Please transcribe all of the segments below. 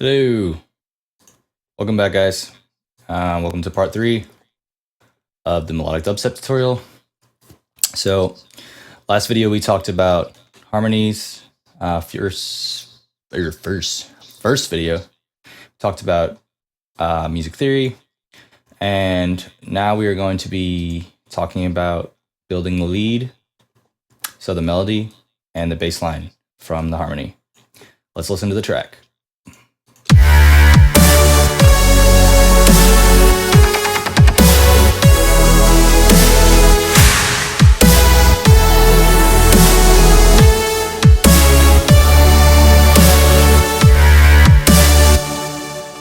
Hello, welcome back guys. Welcome to part 3 of the Melodic Dubstep tutorial. So last video we talked about harmonies. First video talked about music theory, and now we are going to be talking about building the lead, so the melody and the bass line from the harmony. Let's listen to the track.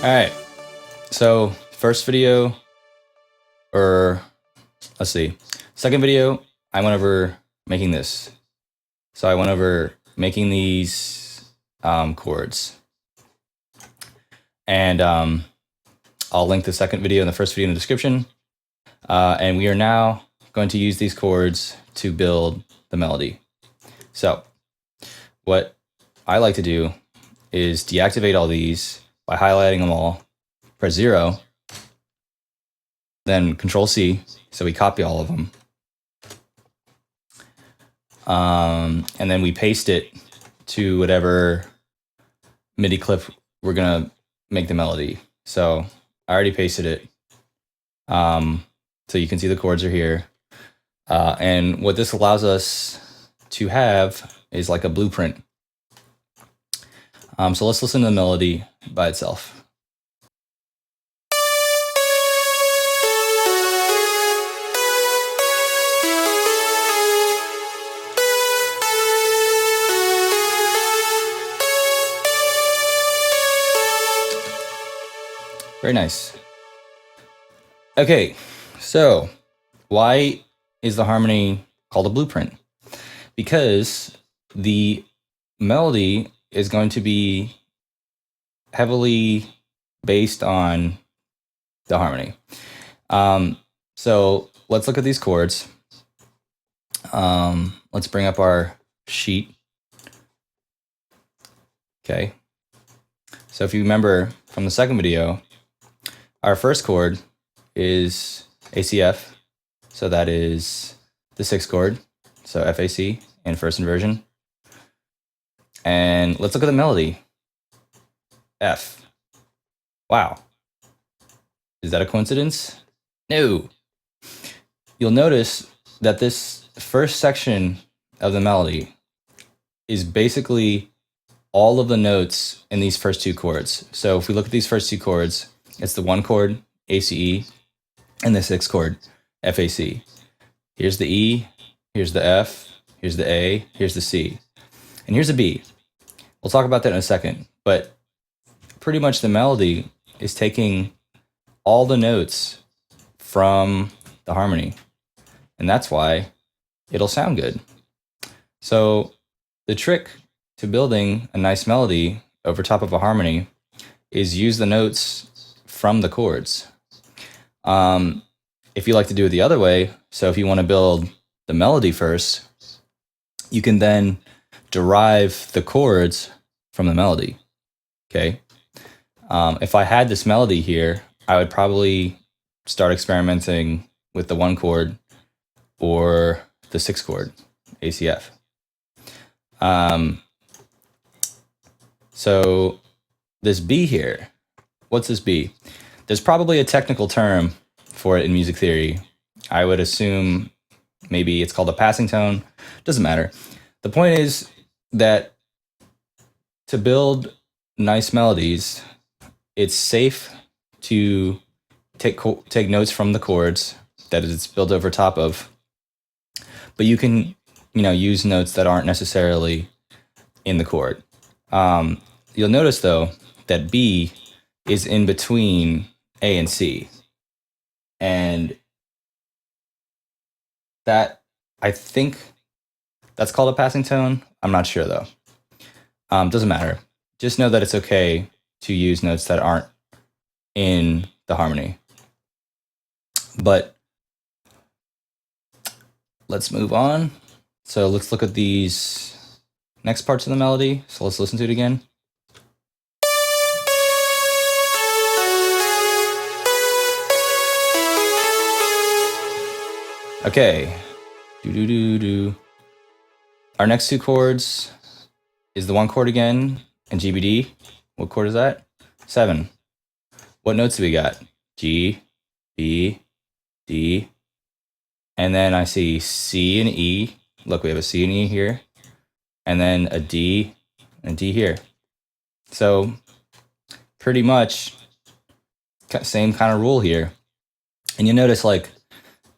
Alright, so first video, or let's see, second video, I went over making this. So I went over making these chords. And I'll link the second video and the first video in the description. And we are now going to use these chords to build the melody. So what I like to do is deactivate all these by highlighting them all, press 0, then Control C, so we copy all of them. And then we paste it to whatever MIDI clip we're gonna make the melody. So I already pasted it. So you can see the chords are here. And what this allows us to have is like a blueprint. So let's listen to the melody by itself. Very nice. Okay, so why is the harmony called a blueprint? Because the melody is going to be heavily based on the harmony. So let's look at these chords. Let's bring up our sheet. Okay. So if you remember from the second video, our first chord is ACF. So that is the 6th chord. So FAC in first inversion. And let's look at the melody. F. Wow. Is that a coincidence? No. You'll notice that this first section of the melody is basically all of the notes in these first two chords. So if we look at these first two chords, it's the 1 chord, ACE, and the 6th chord, FAC. Here's the E, here's the F, here's the A, here's the C, and here's a B. We'll talk about that in a second, but pretty much the melody is taking all the notes from the harmony, and that's why it'll sound good. So the trick to building a nice melody over top of a harmony is use the notes from the chords. If you like to do it the other way, so if you want to build the melody first, you can then derive the chords from the melody. Okay. If I had this melody here, I would probably start experimenting with the 1 chord or the 6th chord, ACF. So this B here, what's this B? There's probably a technical term for it in music theory. I would assume maybe it's called a passing tone. Doesn't matter. The point is that to build nice melodies, it's safe to take notes from the chords that it's built over top of, but you can, use notes that aren't necessarily in the chord. You'll notice though that B is in between A and C, and that, I think that's called a passing tone. I'm not sure though. Doesn't matter. Just know that it's okay to use notes that aren't in the harmony. But let's move on. So let's look at these next parts of the melody. So let's listen to it again. Okay. Our next two chords is the one chord again and GBD. What chord is that? 7. What notes do we got? G, B, D, and then I see C and E. Look, we have a C and E here, and then a D and D here. So pretty much same kind of rule here. And you notice like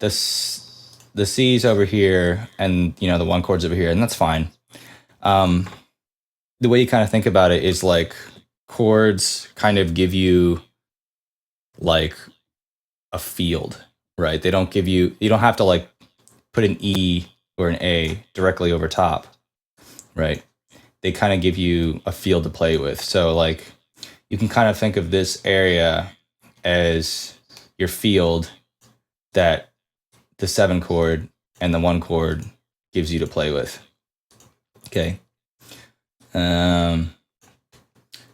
the C's over here and the one chord's over here, and that's fine. The way you kind of think about it is like chords kind of give you like a field, right? They don't give you don't have to like put an E or an A directly over top, right? They kind of give you a field to play with. So like you can kind of think of this area as your field that the 7 chord and the 1 chord gives you to play with. Okay.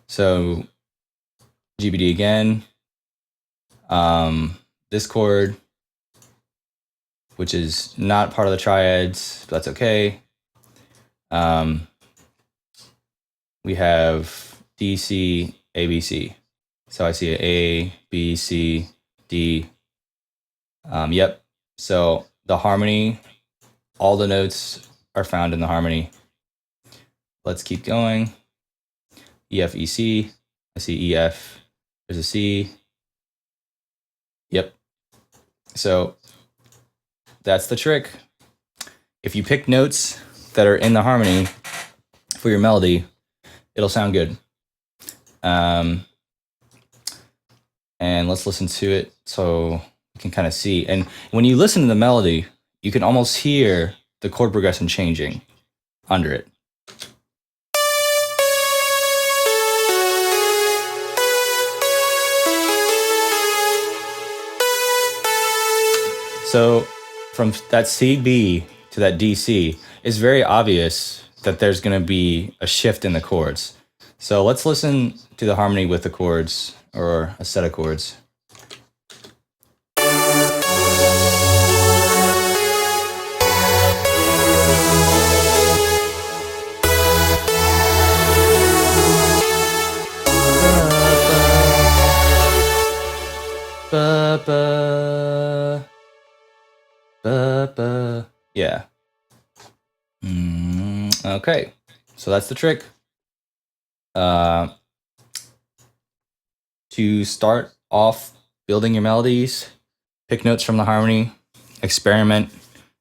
So GBD again. This chord, which is not part of the triads, but that's okay. We have D, C, A, B, C. So I see A, B, C, D. Yep. So the harmony, all the notes are found in the harmony. Let's keep going. E, F, E, C. I see E, F. There's a C. Yep. So that's the trick. If you pick notes that are in the harmony for your melody, it'll sound good. And let's listen to it so you can kind of see. And when you listen to the melody, you can almost hear the chord progression changing under it. So from that CB to that DC, it's very obvious that there's going to be a shift in the chords. So let's listen to the harmony with the chords, or a set of chords. Yeah. Okay, so that's the trick. To start off building your melodies, pick notes from the harmony, experiment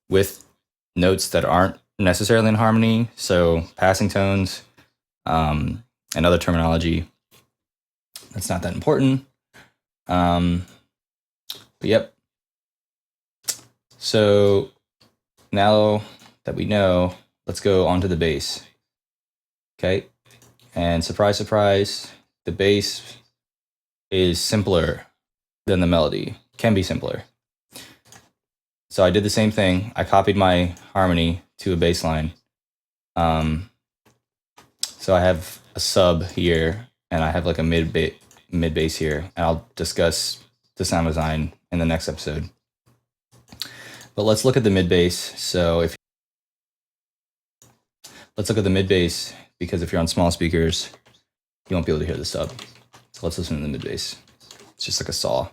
with notes that aren't necessarily in harmony, so passing tones, and other terminology. That's not that important. But yep. So now that we know, let's go on to the bass. Okay. And surprise, surprise, the bass is simpler than the melody, can be simpler. So I did the same thing. I copied my harmony to a bass line. So I have a sub here, and I have like a mid bass here, and I'll discuss the sound design in the next episode. But let's look at the mid bass. So let's look at the mid bass, because if you're on small speakers, you won't be able to hear the sub. So let's listen to the mid bass. It's just like a saw.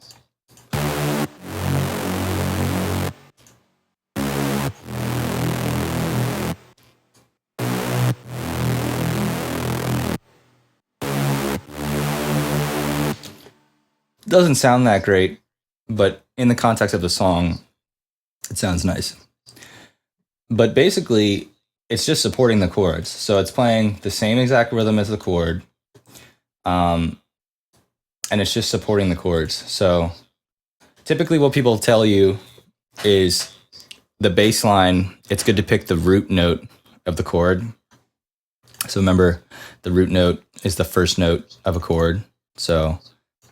Doesn't sound that great, but in the context of the song, it sounds nice. But basically, it's just supporting the chords. So it's playing the same exact rhythm as the chord, and it's just supporting the chords. So typically what people tell you is the bass line, it's good to pick the root note of the chord. So remember, the root note is the first note of a chord. So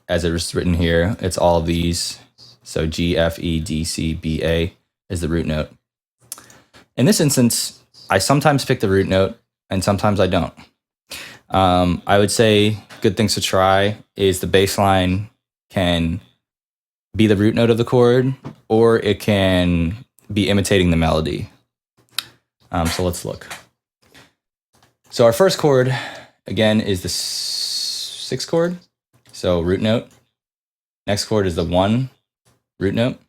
as it was written here, it's all of these. So G, F, E, D, C, B, A is the root note. In this instance, I sometimes pick the root note and sometimes I don't. I would say good things to try is the bass line can be the root note of the chord, or it can be imitating the melody. So let's look. So our first chord, again, is the 6th chord, so root note. Next chord is the 1, root note.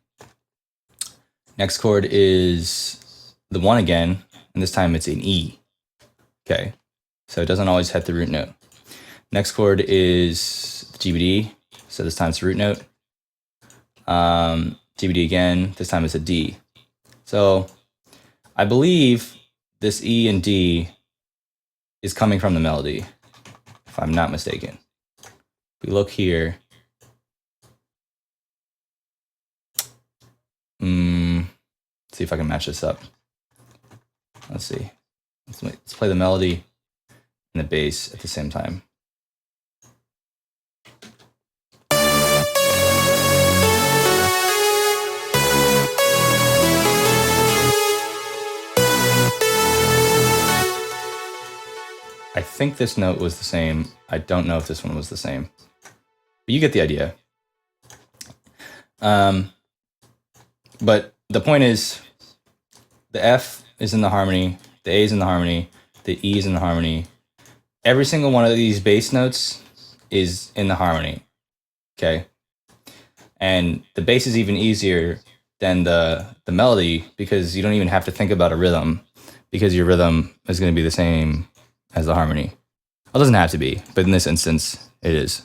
Next chord is the 1 again, and this time it's an E. Okay, so it doesn't always hit the root note. Next chord is GBD, so this time it's a root note. GBD again, this time it's a D. So I believe this E and D is coming from the melody, if I'm not mistaken. If we look here, see if I can match this up. Let's see. Let's play the melody and the bass at the same time. I think this note was the same. I don't know if this one was the same, but you get the idea. But the point is, the F is in the harmony, the A is in the harmony, the E is in the harmony. Every single one of these bass notes is in the harmony, okay? And the bass is even easier than the melody because you don't even have to think about a rhythm because your rhythm is going to be the same as the harmony. Well, it doesn't have to be, but in this instance, it is.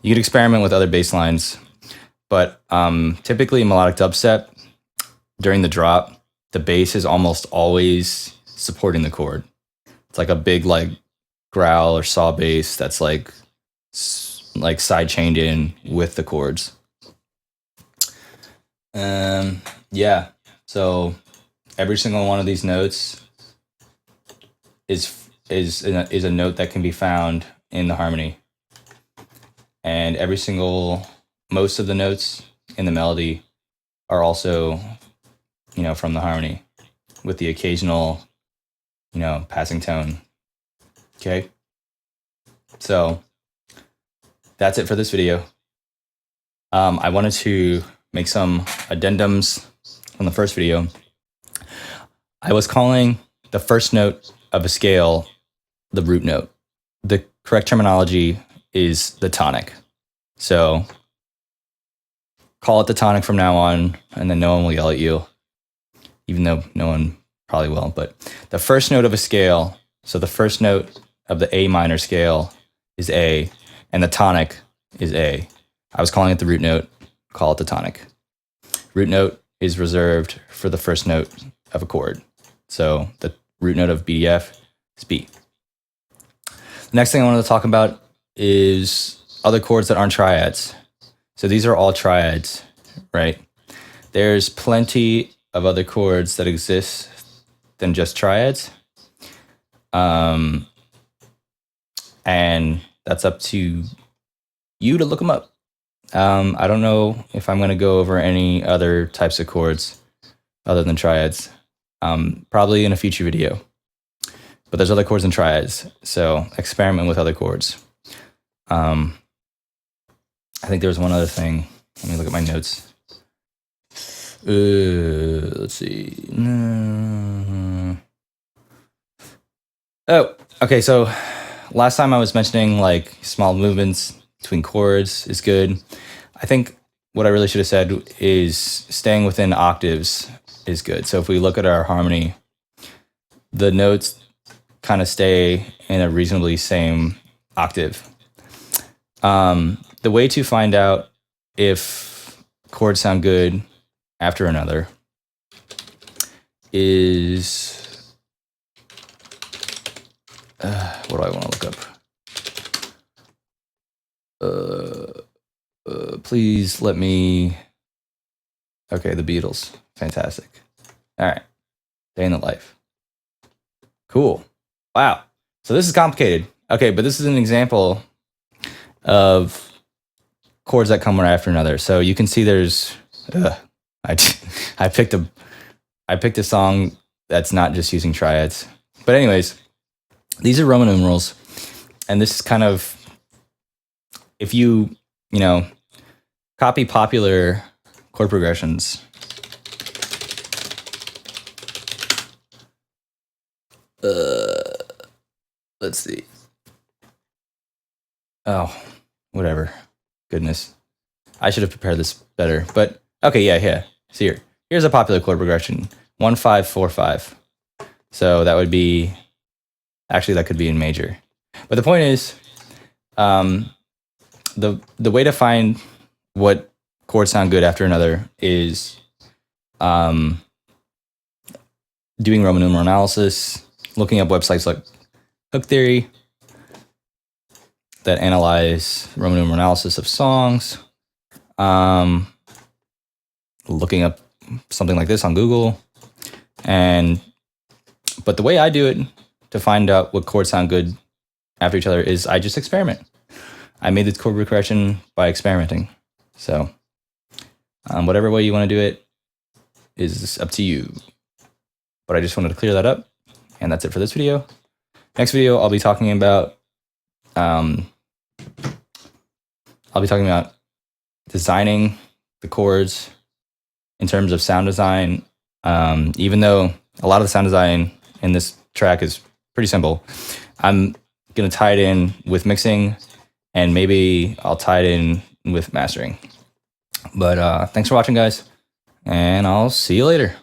You could experiment with other bass lines, but typically in melodic dubstep, during the drop, the bass is almost always supporting the chord. It's like a big like growl or saw bass that's like side chained in with the chords. Yeah, so every single one of these notes is a note that can be found in the harmony, and most of the notes in the melody are also, from the harmony, with the occasional, passing tone. Okay, so that's it for this video. I wanted to make some addendums from the first video. I was calling the first note of a scale the root note. The correct terminology is the tonic. So call it the tonic from now on, and then no one will yell at you, even though no one probably will. But the first note of a scale, so the first note of the A minor scale is A, and the tonic is A. I was calling it the root note, call it the tonic. Root note is reserved for the first note of a chord. So the root note of BDF is B. The next thing I wanted to talk about is other chords that aren't triads. So these are all triads, right? There's plenty of other chords that exist than just triads. And that's up to you to look them up. I don't know if I'm going to go over any other types of chords other than triads. Probably in a future video. But there's other chords and triads, so experiment with other chords. I think there was one other thing. Let me look at my notes. Let's see. Oh, okay, so last time I was mentioning like small movements between chords is good. I think what I really should have said is staying within octaves is good. So if we look at our harmony, the notes kind of stay in a reasonably same octave. The way to find out if chords sound good after another is, what do I want to look up? Please let me, okay, the Beatles, fantastic. All right, Day in the Life. Cool. Wow. So this is complicated. Okay, but this is an example of chords that come one after another. So you can see there's, I picked a song that's not just using triads. But anyways, these are Roman numerals, and this is kind of, if you copy popular chord progressions, Let's see. Oh, whatever. Goodness. I should have prepared this better, but okay, yeah. See here's a popular chord progression. 1 5 4 5. So that would be, actually that could be in major. But the point is, the way to find what chords sound good after another is doing Roman numeral analysis, looking up websites like Hook Theory that analyze Roman numeral analysis of songs, looking up something like this on Google. But the way I do it to find out what chords sound good after each other is I just experiment. I made this chord progression by experimenting. So whatever way you want to do it is up to you. But I just wanted to clear that up. And that's it for this video. Next video, I'll be talking about designing the chords in terms of sound design. Even though a lot of the sound design in this track is pretty simple, I'm going to tie it in with mixing, and maybe I'll tie it in with mastering. But thanks for watching, guys, and I'll see you later.